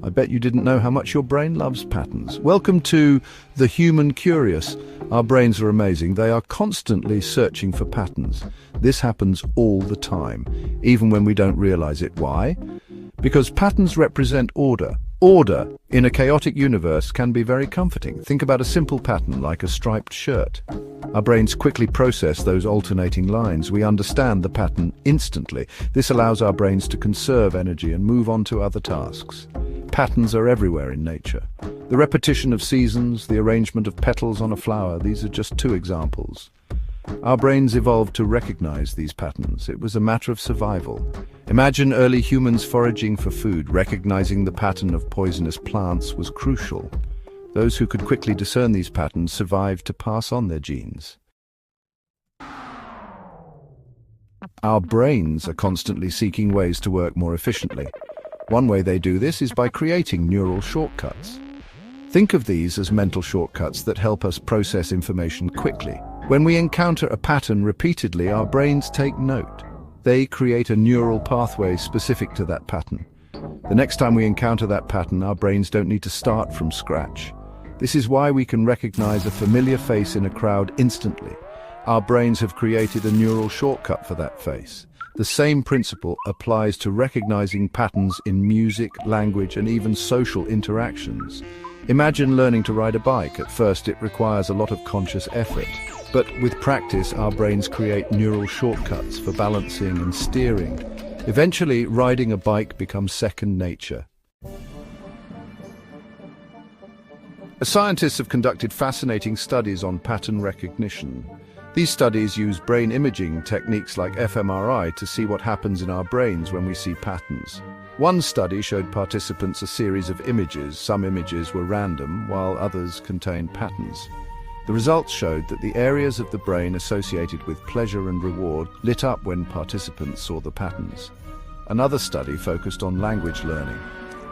I bet you didn't know how much your brain loves patterns. Welcome to The Human Curious. Our brains are amazing. They are constantly searching for patterns. This happens all the time, even when we don't realize it. Why? Because patterns represent order. Order in a chaotic universe can be very comforting. Think about a simple pattern like a striped shirt. Our brains quickly process those alternating lines. We understand the pattern instantly. This allows our brains to conserve energy and move on to other tasks. Patterns are everywhere in nature. The repetition of seasons, the arrangement of petals on a flower, these are just two examples. Our brains evolved to recognize these patterns. It was a matter of survival. Imagine early humans foraging for food. Recognizing the pattern of poisonous plants was crucial. Those who could quickly discern these patterns survived to pass on their genes. Our brains are constantly seeking ways to work more efficiently. One way they do this is by creating neural shortcuts. Think of these as mental shortcuts that help us process information quickly. When we encounter a pattern repeatedly, our brains take note. They create a neural pathway specific to that pattern. The next time we encounter that pattern, our brains don't need to start from scratch. This is why we can recognize a familiar face in a crowd instantly. Our brains have created a neural shortcut for that face. The same principle applies to recognizing patterns in music, language, and even social interactions. Imagine learning to ride a bike. At first, it requires a lot of conscious effort. But with practice, our brains create neural shortcuts for balancing and steering. Eventually, riding a bike becomes second nature. Scientists have conducted fascinating studies on pattern recognition. These studies use brain imaging techniques like fMRI to see what happens in our brains when we see patterns. One study showed participants a series of images. Some images were random, while others contained patterns. The results showed that the areas of the brain associated with pleasure and reward lit up when participants saw the patterns. Another study focused on language learning.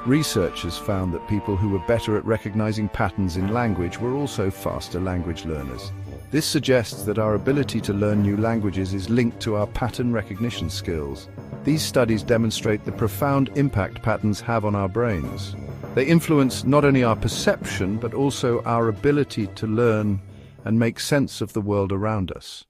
Researchers found that people who were better at recognizing patterns in language were also faster language learners. This suggests that our ability to learn new languages is linked to our pattern recognition skills. These studies demonstrate the profound impact patterns have on our brains. They influence not only our perception, but also our ability to learn and make sense of the world around us.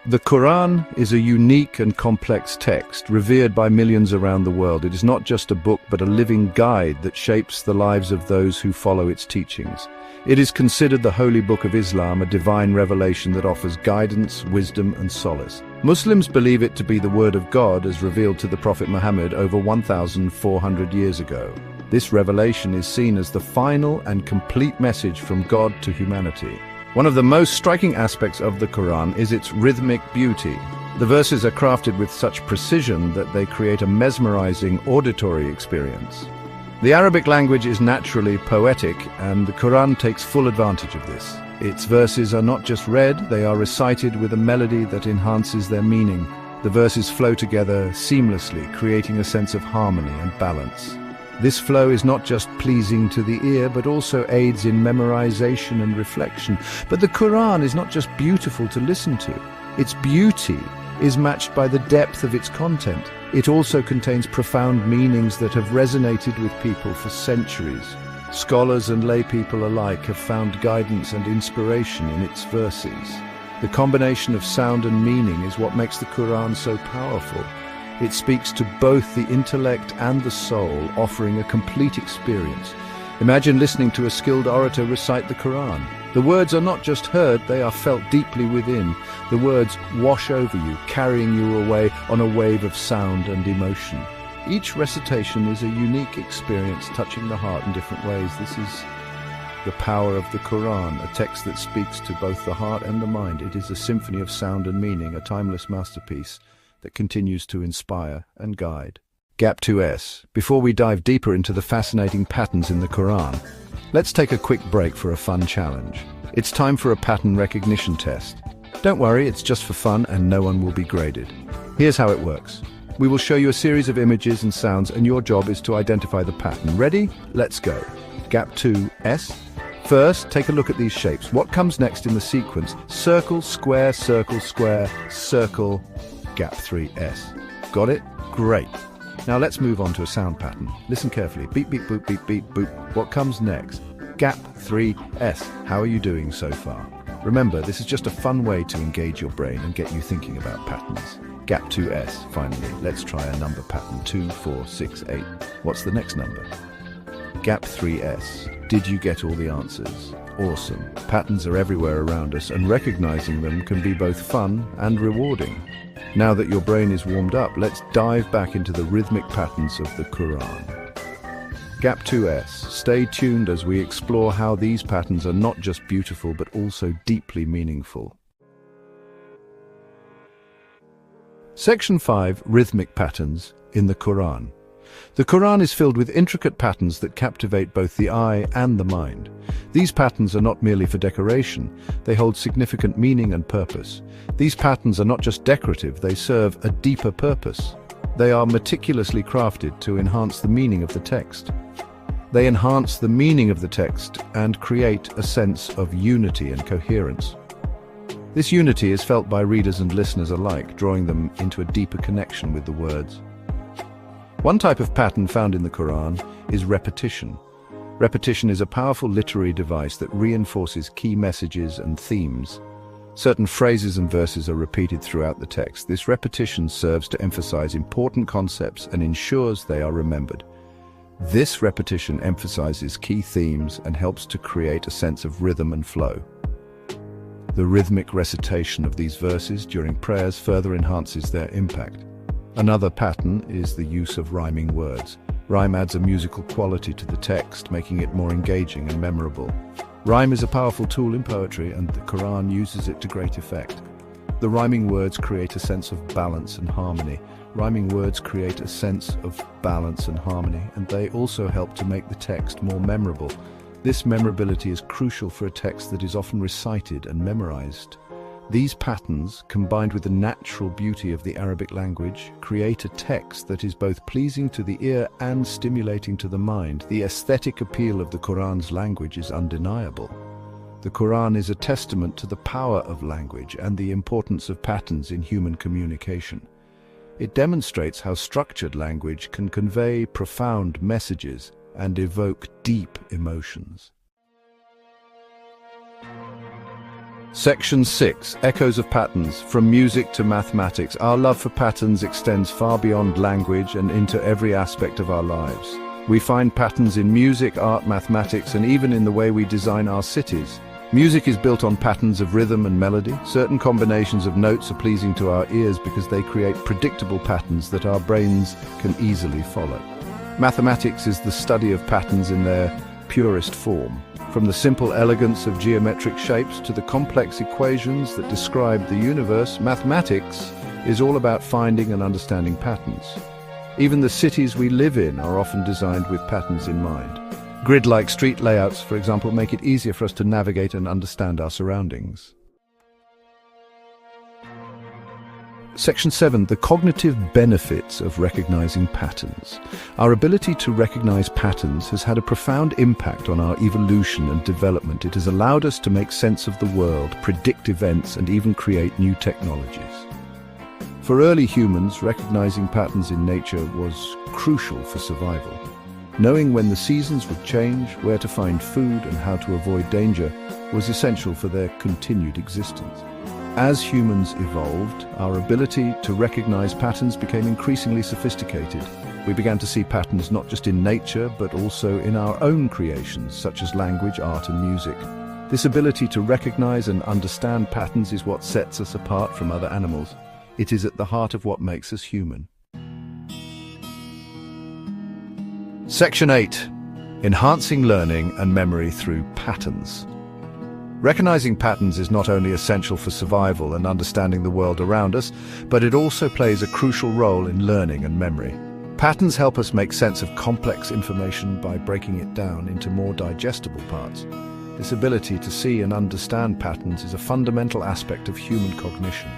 The Qur'an is a unique and complex text, revered by millions around the world. It is not just a book, but a living guide that shapes the lives of those who follow its teachings. It is considered the holy book of Islam, a divine revelation that offers guidance, wisdom, and solace. Muslims believe it to be the word of God as revealed to the Prophet Muhammad over 1,400 years ago. This revelation is seen as the final and complete message from God to humanity. One of the most striking aspects of the Qur'an is its rhythmic beauty. The verses are crafted with such precision that they create a mesmerizing auditory experience. The Arabic language is naturally poetic, and the Qur'an takes full advantage of this. Its verses are not just read, they are recited with a melody that enhances their meaning. The verses flow together seamlessly, creating a sense of harmony and balance. This flow is not just pleasing to the ear, but also aids in memorization and reflection. But the Qur'an is not just beautiful to listen to. Its beauty is matched by the depth of its content. It also contains profound meanings that have resonated with people for centuries. Scholars and lay people alike have found guidance and inspiration in its verses. The combination of sound and meaning is what makes the Qur'an so powerful. It speaks to both the intellect and the soul, offering a complete experience. Imagine listening to a skilled orator recite the Qur'an. The words are not just heard, they are felt deeply within. The words wash over you, carrying you away on a wave of sound and emotion. Each recitation is a unique experience, touching the heart in different ways. This is the power of the Qur'an, a text that speaks to both the heart and the mind. It is a symphony of sound and meaning, a timeless masterpiece that continues to inspire and guide. Gap 2S. Before we dive deeper into the fascinating patterns in the Qur'an, let's take a quick break for a fun challenge. It's time for a pattern recognition test. Don't worry, it's just for fun and no one will be graded. Here's how it works. We will show you a series of images and sounds, and your job is to identify the pattern. Ready? Let's go. Gap 2S. First, take a look at these shapes. What comes next in the sequence? Circle, square, circle, square, circle. Gap 3S. Got it? Great. Now let's move on to a sound pattern. Listen carefully. Beep, beep, boop, beep, beep, boop. What comes next? Gap 3S. How are you doing so far? Remember, this is just a fun way to engage your brain and get you thinking about patterns. Gap 2S, finally. Let's try a number pattern. 2, 4, 6, 8. What's the next number? Gap 3S. Did you get all the answers? Awesome. Patterns are everywhere around us, and recognizing them can be both fun and rewarding. Now that your brain is warmed up, let's dive back into the rhythmic patterns of the Qur'an. Gap 2S. Stay tuned as we explore how these patterns are not just beautiful but also deeply meaningful. Section 5. Rhythmic patterns in the Qur'an. The Qur'an is filled with intricate patterns that captivate both the eye and the mind. These patterns are not merely for decoration, they hold significant meaning and purpose. These patterns are not just decorative, they serve a deeper purpose. They are meticulously crafted to enhance the meaning of the text. They enhance the meaning of the text and create a sense of unity and coherence. This unity is felt by readers and listeners alike, drawing them into a deeper connection with the words. One type of pattern found in the Qur'an is repetition. Repetition is a powerful literary device that reinforces key messages and themes. Certain phrases and verses are repeated throughout the text. This repetition serves to emphasize important concepts and ensures they are remembered. This repetition emphasizes key themes and helps to create a sense of rhythm and flow. The rhythmic recitation of these verses during prayers further enhances their impact. Another pattern is the use of rhyming words. Rhyme adds a musical quality to the text, making it more engaging and memorable. Rhyme is a powerful tool in poetry, and the Qur'an uses it to great effect. The rhyming words create a sense of balance and harmony. Rhyming words create a sense of balance and harmony, and they also help to make the text more memorable. This memorability is crucial for a text that is often recited and memorized. These patterns, combined with the natural beauty of the Arabic language, create a text that is both pleasing to the ear and stimulating to the mind. The aesthetic appeal of the Qur'an's language is undeniable. The Qur'an is a testament to the power of language and the importance of patterns in human communication. It demonstrates how structured language can convey profound messages and evoke deep emotions. Section 6. Echoes of patterns. From music to mathematics, our love for patterns extends far beyond language and into every aspect of our lives. We find patterns in music, art, mathematics, and even in the way we design our cities. Music is built on patterns of rhythm and melody. Certain combinations of notes are pleasing to our ears because they create predictable patterns that our brains can easily follow. Mathematics is the study of patterns in their purest form. From the simple elegance of geometric shapes to the complex equations that describe the universe, mathematics is all about finding and understanding patterns. Even the cities we live in are often designed with patterns in mind. Grid-like street layouts, for example, make it easier for us to navigate and understand our surroundings. Section 7. The cognitive benefits of recognizing patterns. Our ability to recognize patterns has had a profound impact on our evolution and development. It has allowed us to make sense of the world, predict events, and even create new technologies. For early humans, recognizing patterns in nature was crucial for survival. Knowing when the seasons would change, where to find food, and how to avoid danger was essential for their continued existence. As humans evolved, our ability to recognize patterns became increasingly sophisticated. We began to see patterns not just in nature, but also in our own creations, such as language, art, and music. This ability to recognize and understand patterns is what sets us apart from other animals. It is at the heart of what makes us human. Section 8. Enhancing learning and memory through patterns. Recognizing patterns is not only essential for survival and understanding the world around us, but it also plays a crucial role in learning and memory. Patterns help us make sense of complex information by breaking it down into more digestible parts. This ability to see and understand patterns is a fundamental aspect of human cognition.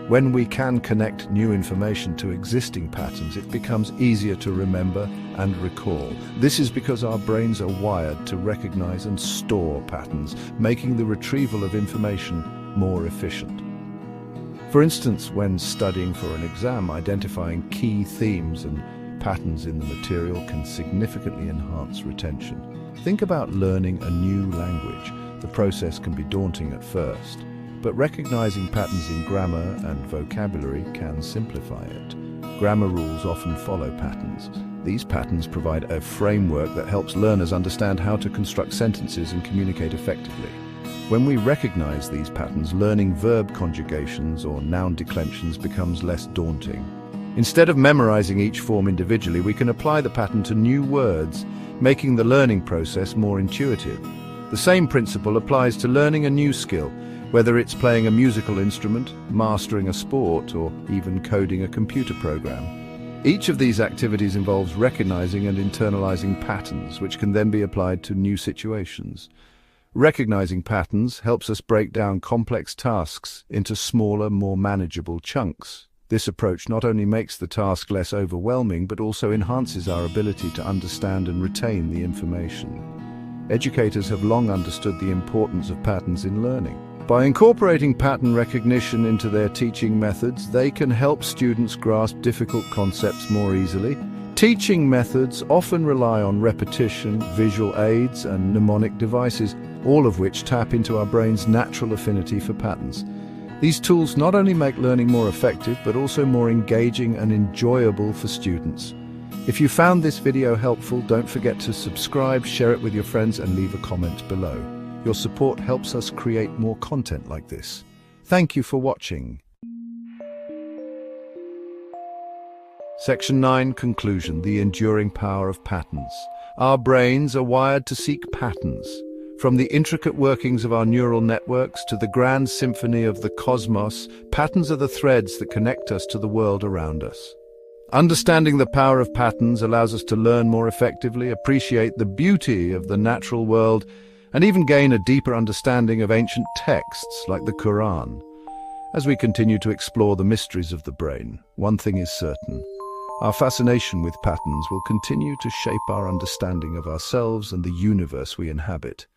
When we can connect new information to existing patterns, it becomes easier to remember and recall. This is because our brains are wired to recognize and store patterns, making the retrieval of information more efficient. For instance, when studying for an exam, identifying key themes and patterns in the material can significantly enhance retention. Think about learning a new language. The process can be daunting at first, but recognizing patterns in grammar and vocabulary can simplify it. Grammar rules often follow patterns. These patterns provide a framework that helps learners understand how to construct sentences and communicate effectively. When we recognize these patterns, learning verb conjugations or noun declensions becomes less daunting. Instead of memorizing each form individually, we can apply the pattern to new words, making the learning process more intuitive. The same principle applies to learning a new skill, whether it's playing a musical instrument, mastering a sport, or even coding a computer program. Each of these activities involves recognizing and internalizing patterns, which can then be applied to new situations. Recognizing patterns helps us break down complex tasks into smaller, more manageable chunks. This approach not only makes the task less overwhelming, but also enhances our ability to understand and retain the information. Educators have long understood the importance of patterns in learning. By incorporating pattern recognition into their teaching methods, they can help students grasp difficult concepts more easily. Teaching methods often rely on repetition, visual aids, and mnemonic devices, all of which tap into our brain's natural affinity for patterns. These tools not only make learning more effective, but also more engaging and enjoyable for students. If you found this video helpful, don't forget to subscribe, share it with your friends, and leave a comment below. Your support helps us create more content like this. Thank you for watching. Section 9, Conclusion, the enduring power of patterns. Our brains are wired to seek patterns. From the intricate workings of our neural networks to the grand symphony of the cosmos, patterns are the threads that connect us to the world around us. Understanding the power of patterns allows us to learn more effectively, appreciate the beauty of the natural world, and even gain a deeper understanding of ancient texts like the Qur'an. As we continue to explore the mysteries of the brain, one thing is certain: our fascination with patterns will continue to shape our understanding of ourselves and the universe we inhabit.